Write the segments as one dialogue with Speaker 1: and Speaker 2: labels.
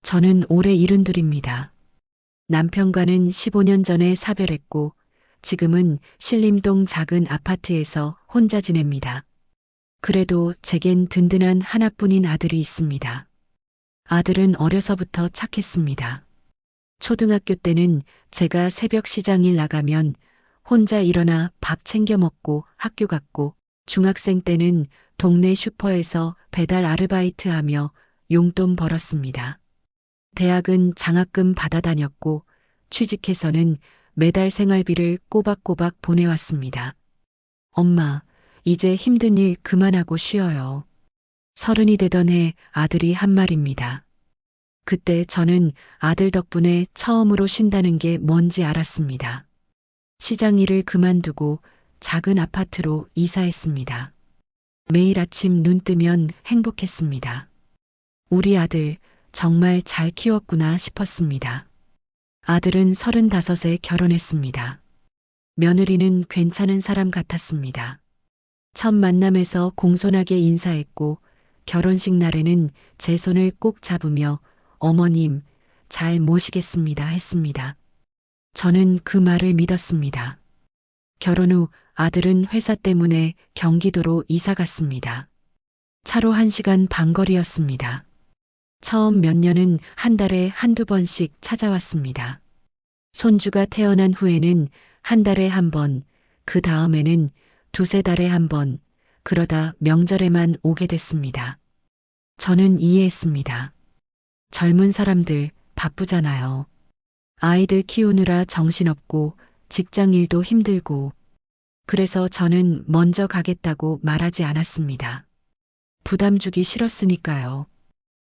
Speaker 1: 저는 올해 72입니다. 남편과는 15년 전에 사별했고 지금은 신림동 작은 아파트에서 혼자 지냅니다. 그래도 제겐 든든한 하나뿐인 아들이 있습니다. 아들은 어려서부터 착했습니다. 초등학교 때는 제가 새벽 시장일 나가면 혼자 일어나 밥 챙겨 먹고 학교 갔고, 중학생 때는 동네 슈퍼에서 배달 아르바이트 하며 용돈 벌었습니다. 대학은 장학금 받아 다녔고, 취직해서는 매달 생활비를 꼬박꼬박 보내왔습니다. 엄마, 이제 힘든 일 그만하고 쉬어요. 30이 되던 해 아들이 한 말입니다. 그때 저는 아들 덕분에 처음으로 쉰다는 게 뭔지 알았습니다. 시장 일을 그만두고 작은 아파트로 이사했습니다. 매일 아침 눈 뜨면 행복했습니다. 우리 아들 정말 잘 키웠구나 싶었습니다. 아들은 35에 결혼했습니다. 며느리는 괜찮은 사람 같았습니다. 첫 만남에서 공손하게 인사했고 결혼식 날에는 제 손을 꼭 잡으며 어머님 잘 모시겠습니다 했습니다. 저는 그 말을 믿었습니다. 결혼 후 아들은 회사 때문에 경기도로 이사 갔습니다. 차로 1시간 반 거리였습니다. 처음 몇 년은 한 달에 한두 번씩 찾아왔습니다. 손주가 태어난 후에는 한 달에 한 번, 그 다음에는 두세 달에 한 번, 그러다 명절에만 오게 됐습니다. 저는 이해했습니다. 젊은 사람들 바쁘잖아요. 아이들 키우느라 정신없고 직장 일도 힘들고, 그래서 저는 먼저 가겠다고 말하지 않았습니다. 부담 주기 싫었으니까요.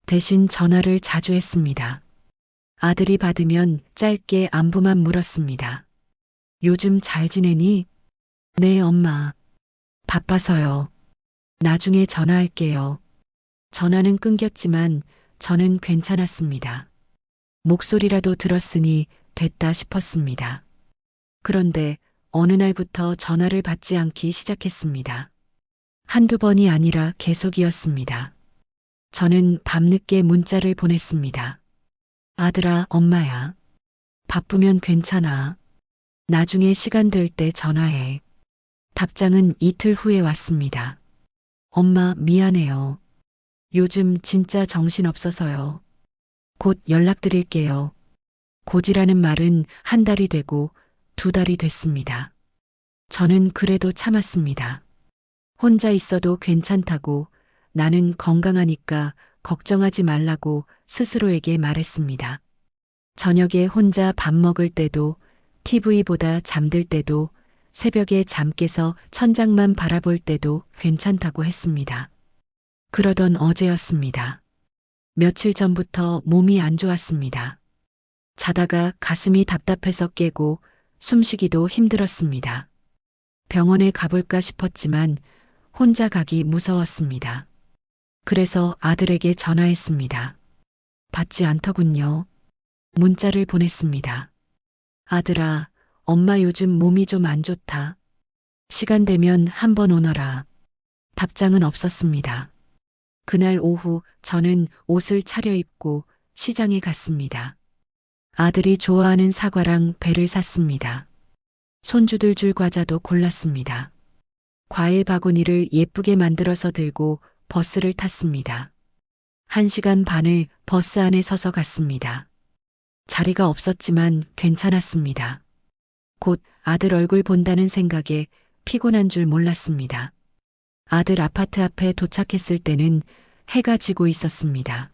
Speaker 1: 대신 전화를 자주 했습니다. 아들이 받으면 짧게 안부만 물었습니다. 요즘 잘 지내니? 네, 엄마. 바빠서요. 나중에 전화할게요. 전화는 끊겼지만 저는 괜찮았습니다. 목소리라도 들었으니 됐다 싶었습니다. 그런데 어느 날부터 전화를 받지 않기 시작했습니다. 한두 번이 아니라 계속이었습니다. 저는 밤늦게 문자를 보냈습니다. 아들아, 엄마야. 바쁘면 괜찮아. 나중에 시간 될 때 전화해. 답장은 이틀 후에 왔습니다. 엄마, 미안해요. 요즘 진짜 정신없어서요. 곧 연락드릴게요. 곧이라는 말은 한 달이 되고 두 달이 됐습니다. 저는 그래도 참았습니다. 혼자 있어도 괜찮다고, 나는 건강하니까 걱정하지 말라고 스스로에게 말했습니다. 저녁에 혼자 밥 먹을 때도, TV보다 잠들 때도, 새벽에 잠 깨서 천장만 바라볼 때도 괜찮다고 했습니다. 그러던 어제였습니다. 며칠 전부터 몸이 안 좋았습니다. 자다가 가슴이 답답해서 깨고 숨쉬기도 힘들었습니다. 병원에 가볼까 싶었지만 혼자 가기 무서웠습니다. 그래서 아들에게 전화했습니다. 받지 않더군요. 문자를 보냈습니다. 아들아, 엄마 요즘 몸이 좀 안 좋다. 시간 되면 한번 오너라. 답장은 없었습니다. 그날 오후 저는 옷을 차려입고 시장에 갔습니다. 아들이 좋아하는 사과랑 배를 샀습니다. 손주들 줄 과자도 골랐습니다. 과일 바구니를 예쁘게 만들어서 들고 버스를 탔습니다. 1시간 반을 버스 안에 서서 갔습니다. 자리가 없었지만 괜찮았습니다. 곧 아들 얼굴 본다는 생각에 피곤한 줄 몰랐습니다. 아들 아파트 앞에 도착했을 때는 해가 지고 있었습니다.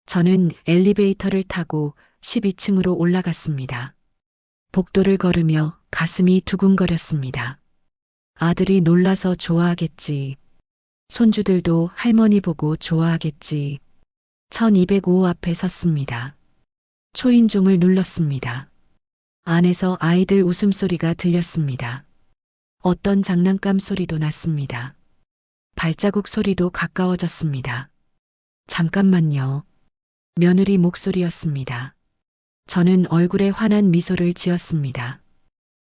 Speaker 1: 저는 엘리베이터를 타고 12층으로 올라갔습니다. 복도를 걸으며 가슴이 두근거렸습니다. 아들이 놀라서 좋아하겠지. 손주들도 할머니 보고 좋아하겠지. 1205 앞에 섰습니다. 초인종을 눌렀습니다. 안에서 아이들 웃음소리가 들렸습니다. 어떤 장난감 소리도 났습니다. 발자국 소리도 가까워졌습니다. 잠깐만요. 며느리 목소리였습니다. 저는 얼굴에 환한 미소를 지었습니다.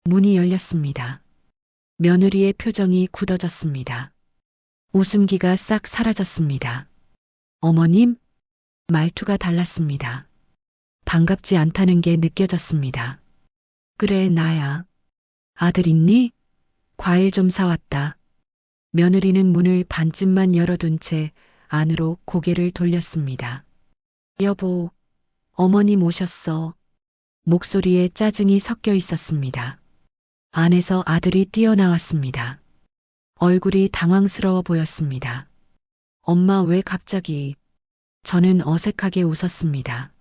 Speaker 1: 문이 열렸습니다. 며느리의 표정이 굳어졌습니다. 웃음기가 싹 사라졌습니다. 어머님? 말투가 달랐습니다. 반갑지 않다는 게 느껴졌습니다. 그래, 나야. 아들 있니? 과일 좀 사왔다. 며느리는 문을 반쯤만 열어둔 채 안으로 고개를 돌렸습니다. 여보, 어머님 오셨어. 목소리에 짜증이 섞여 있었습니다. 안에서 아들이 뛰어나왔습니다. 얼굴이 당황스러워 보였습니다. 엄마 왜 갑자기? 저는 어색하게 웃었습니다.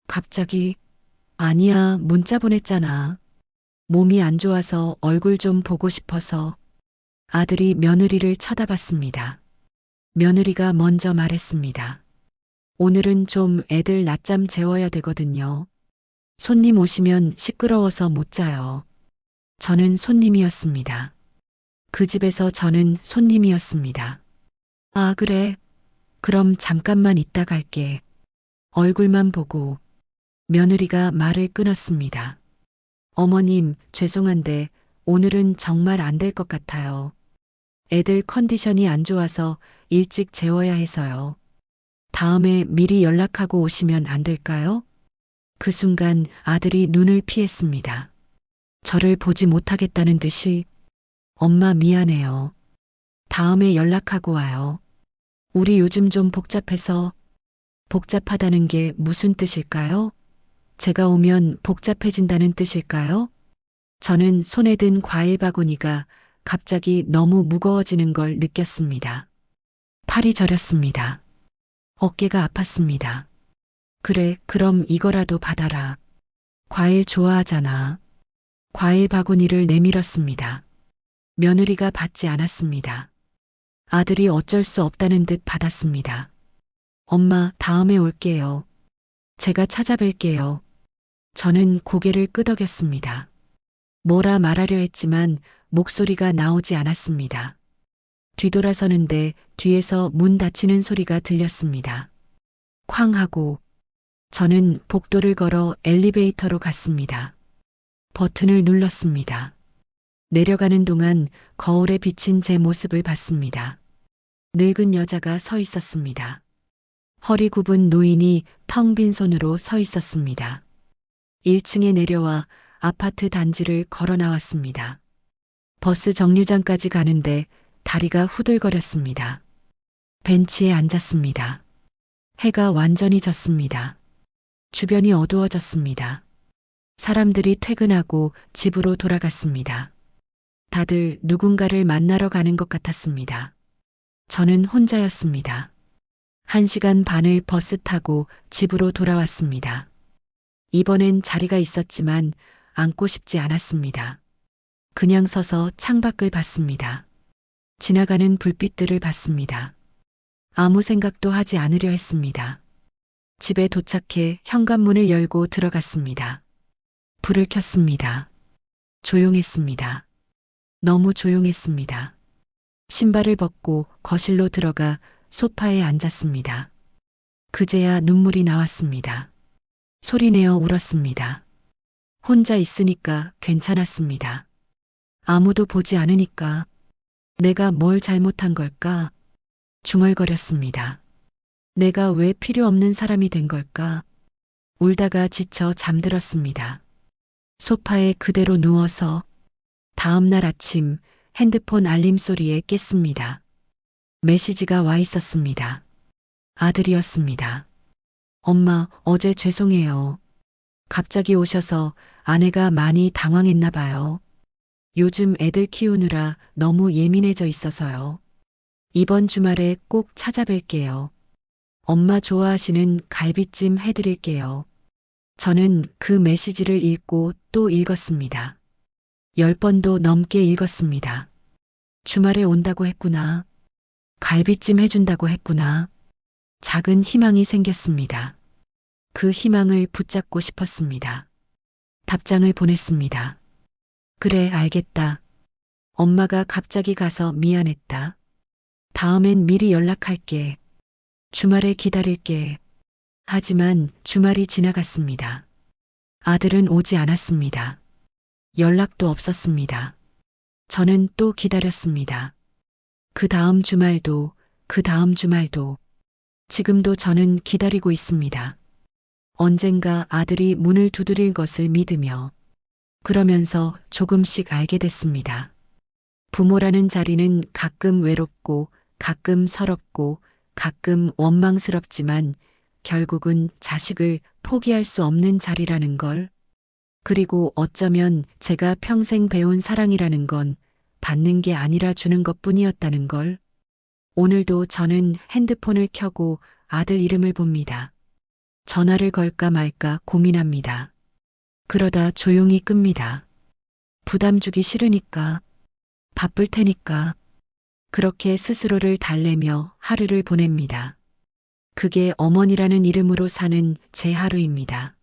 Speaker 1: 갑자기? 아니야, 문자 보냈잖아. 몸이 안 좋아서 얼굴 좀 보고 싶어서. 아들이 며느리를 쳐다봤습니다. 며느리가 먼저 말했습니다. 오늘은 좀 애들 낮잠 재워야 되거든요. 손님 오시면 시끄러워서 못 자요. 저는 손님이었습니다. 그 집에서 저는 손님이었습니다. 아, 그래. 그럼 잠깐만 있다 갈게. 얼굴만 보고. 며느리가 말을 끊었습니다. 어머님, 죄송한데 오늘은 정말 안 될 것 같아요. 애들 컨디션이 안 좋아서 일찍 재워야 해서요. 다음에 미리 연락하고 오시면 안 될까요? 그 순간 아들이 눈을 피했습니다. 저를 보지 못하겠다는 듯이 엄마 미안해요. 다음에 연락하고 와요. 우리 요즘 좀 복잡해서 복잡하다는 게 무슨 뜻일까요? 제가 오면 복잡해진다는 뜻일까요? 저는 손에 든 과일 바구니가 갑자기 너무 무거워지는 걸 느꼈습니다. 팔이 저렸습니다. 어깨가 아팠습니다. 그래, 그럼 이거라도 받아라. 과일 좋아하잖아. 과일 바구니를 내밀었습니다. 며느리가 받지 않았습니다. 아들이 어쩔 수 없다는 듯 받았습니다. 엄마, 다음에 올게요. 제가 찾아뵐게요. 저는 고개를 끄덕였습니다. 뭐라 말하려 했지만 목소리가 나오지 않았습니다. 뒤돌아서는데 뒤에서 문 닫히는 소리가 들렸습니다. 쾅 하고 저는 복도를 걸어 엘리베이터로 갔습니다. 버튼을 눌렀습니다. 내려가는 동안 거울에 비친 제 모습을 봤습니다. 늙은 여자가 서 있었습니다. 허리 굽은 노인이 텅 빈 손으로 서 있었습니다. 1층에 내려와 아파트 단지를 걸어 나왔습니다. 버스 정류장까지 가는데 다리가 후들거렸습니다. 벤치에 앉았습니다. 해가 완전히 졌습니다. 주변이 어두워졌습니다. 사람들이 퇴근하고 집으로 돌아갔습니다. 다들 누군가를 만나러 가는 것 같았습니다. 저는 혼자였습니다. 1시간 반을 버스 타고 집으로 돌아왔습니다. 이번엔 자리가 있었지만 앉고 싶지 않았습니다. 그냥 서서 창밖을 봤습니다. 지나가는 불빛들을 봤습니다. 아무 생각도 하지 않으려 했습니다. 집에 도착해 현관문을 열고 들어갔습니다. 불을 켰습니다. 조용했습니다. 너무 조용했습니다. 신발을 벗고 거실로 들어가 소파에 앉았습니다. 그제야 눈물이 나왔습니다. 소리내어 울었습니다. 혼자 있으니까 괜찮았습니다. 아무도 보지 않으니까 내가 뭘 잘못한 걸까? 중얼거렸습니다. 내가 왜 필요 없는 사람이 된 걸까? 울다가 지쳐 잠들었습니다. 소파에 그대로 누워서 다음 날 아침 핸드폰 알림 소리에 깼습니다. 메시지가 와 있었습니다. 아들이었습니다. 엄마, 어제 죄송해요. 갑자기 오셔서 아내가 많이 당황했나 봐요. 요즘 애들 키우느라 너무 예민해져 있어서요. 이번 주말에 꼭 찾아뵐게요. 엄마 좋아하시는 갈비찜 해드릴게요. 저는 그 메시지를 읽고 또 읽었습니다. 10번도 넘게 읽었습니다. 주말에 온다고 했구나. 갈비찜 해준다고 했구나. 작은 희망이 생겼습니다. 그 희망을 붙잡고 싶었습니다. 답장을 보냈습니다. 그래, 알겠다. 엄마가 갑자기 가서 미안했다. 다음엔 미리 연락할게. 주말에 기다릴게. 하지만 주말이 지나갔습니다. 아들은 오지 않았습니다. 연락도 없었습니다. 저는 또 기다렸습니다. 그 다음 주말도, 그 다음 주말도. 지금도 저는 기다리고 있습니다. 언젠가 아들이 문을 두드릴 것을 믿으며 그러면서 조금씩 알게 됐습니다. 부모라는 자리는 가끔 외롭고 가끔 서럽고 가끔 원망스럽지만 결국은 자식을 포기할 수 없는 자리라는 걸, 그리고 어쩌면 제가 평생 배운 사랑이라는 건 받는 게 아니라 주는 것 뿐이었다는 걸. 오늘도 저는 핸드폰을 켜고 아들 이름을 봅니다. 전화를 걸까 말까 고민합니다. 그러다 조용히 끕니다. 부담 주기 싫으니까, 바쁠 테니까. 그렇게 스스로를 달래며 하루를 보냅니다. 그게 어머니라는 이름으로 사는 제 하루입니다.